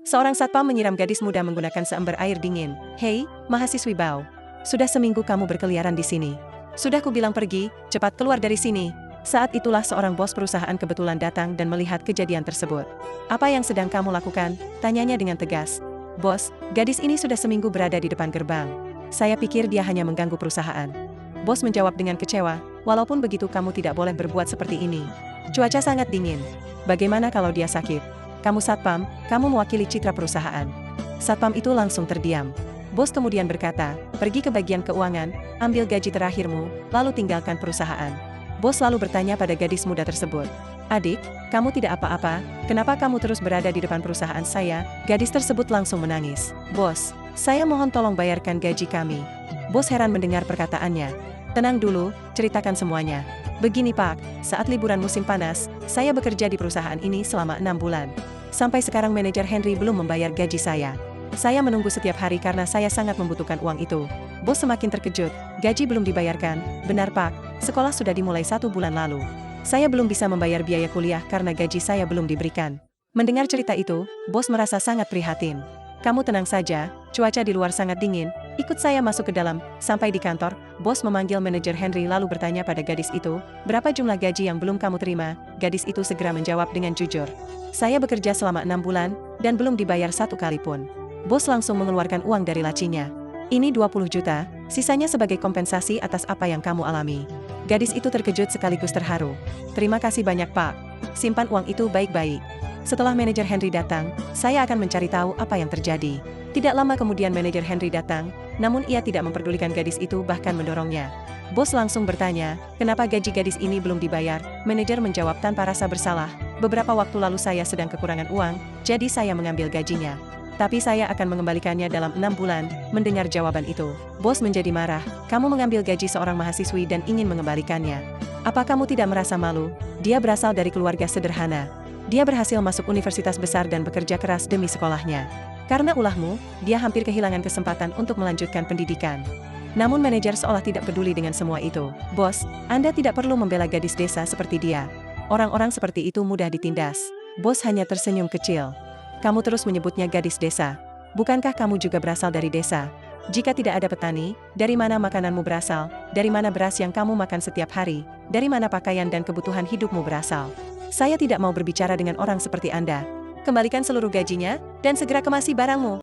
Seorang satpam menyiram gadis muda menggunakan seember air dingin. Hei, mahasiswi Bao. Sudah seminggu kamu berkeliaran di sini. Sudah kubilang pergi, cepat keluar dari sini. Saat itulah seorang bos perusahaan kebetulan datang dan melihat kejadian tersebut. Apa yang sedang kamu lakukan? Tanyanya dengan tegas. Bos, gadis ini sudah seminggu berada di depan gerbang. Saya pikir dia hanya mengganggu perusahaan. Bos menjawab dengan kecewa, walaupun begitu kamu tidak boleh berbuat seperti ini. Cuaca sangat dingin. Bagaimana kalau dia sakit? Kamu satpam, kamu mewakili citra perusahaan. Satpam itu langsung terdiam. Bos kemudian berkata, pergi ke bagian keuangan, ambil gaji terakhirmu, lalu tinggalkan perusahaan. Bos lalu bertanya pada gadis muda tersebut. Adik, kamu tidak apa-apa, kenapa kamu terus berada di depan perusahaan saya? Gadis tersebut langsung menangis. Bos, saya mohon tolong bayarkan gaji kami. Bos heran mendengar perkataannya. Tenang dulu, ceritakan semuanya. Begini Pak, saat liburan musim panas, saya bekerja di perusahaan ini selama 6 bulan. Sampai sekarang manajer Henry belum membayar gaji saya. Saya menunggu setiap hari karena saya sangat membutuhkan uang itu. Bos semakin terkejut, gaji belum dibayarkan. Benar Pak, sekolah sudah dimulai 1 bulan lalu. Saya belum bisa membayar biaya kuliah karena gaji saya belum diberikan. Mendengar cerita itu, bos merasa sangat prihatin. Kamu tenang saja, cuaca di luar sangat dingin, ikut saya masuk ke dalam. Sampai di kantor, bos memanggil manajer Henry lalu bertanya pada gadis itu, berapa jumlah gaji yang belum kamu terima? Gadis itu segera menjawab dengan jujur. Saya bekerja selama 6 bulan, dan belum dibayar 1 kali pun. Bos langsung mengeluarkan uang dari lacinya. Ini 20 juta, sisanya sebagai kompensasi atas apa yang kamu alami. Gadis itu terkejut sekaligus terharu. Terima kasih banyak Pak. Simpan uang itu baik-baik. Setelah manajer Henry datang, saya akan mencari tahu apa yang terjadi. Tidak lama kemudian manajer Henry datang, namun ia tidak memperdulikan gadis itu bahkan mendorongnya. Bos langsung bertanya, kenapa gaji gadis ini belum dibayar? Manajer menjawab tanpa rasa bersalah, beberapa waktu lalu saya sedang kekurangan uang, jadi saya mengambil gajinya. Tapi saya akan mengembalikannya dalam 6 bulan. Mendengar jawaban itu, bos menjadi marah. Kamu mengambil gaji seorang mahasiswi dan ingin mengembalikannya. Apa kamu tidak merasa malu? Dia berasal dari keluarga sederhana. Dia berhasil masuk universitas besar dan bekerja keras demi sekolahnya. Karena ulahmu, dia hampir kehilangan kesempatan untuk melanjutkan pendidikan. Namun manajer seolah tidak peduli dengan semua itu. Bos, Anda tidak perlu membela gadis desa seperti dia. Orang-orang seperti itu mudah ditindas. Bos hanya tersenyum kecil. Kamu terus menyebutnya gadis desa. Bukankah kamu juga berasal dari desa? Jika tidak ada petani, dari mana makananmu berasal? Dari mana beras yang kamu makan setiap hari? Dari mana pakaian dan kebutuhan hidupmu berasal? Saya tidak mau berbicara dengan orang seperti Anda. Kembalikan seluruh gajinya, dan segera kemasi barangmu.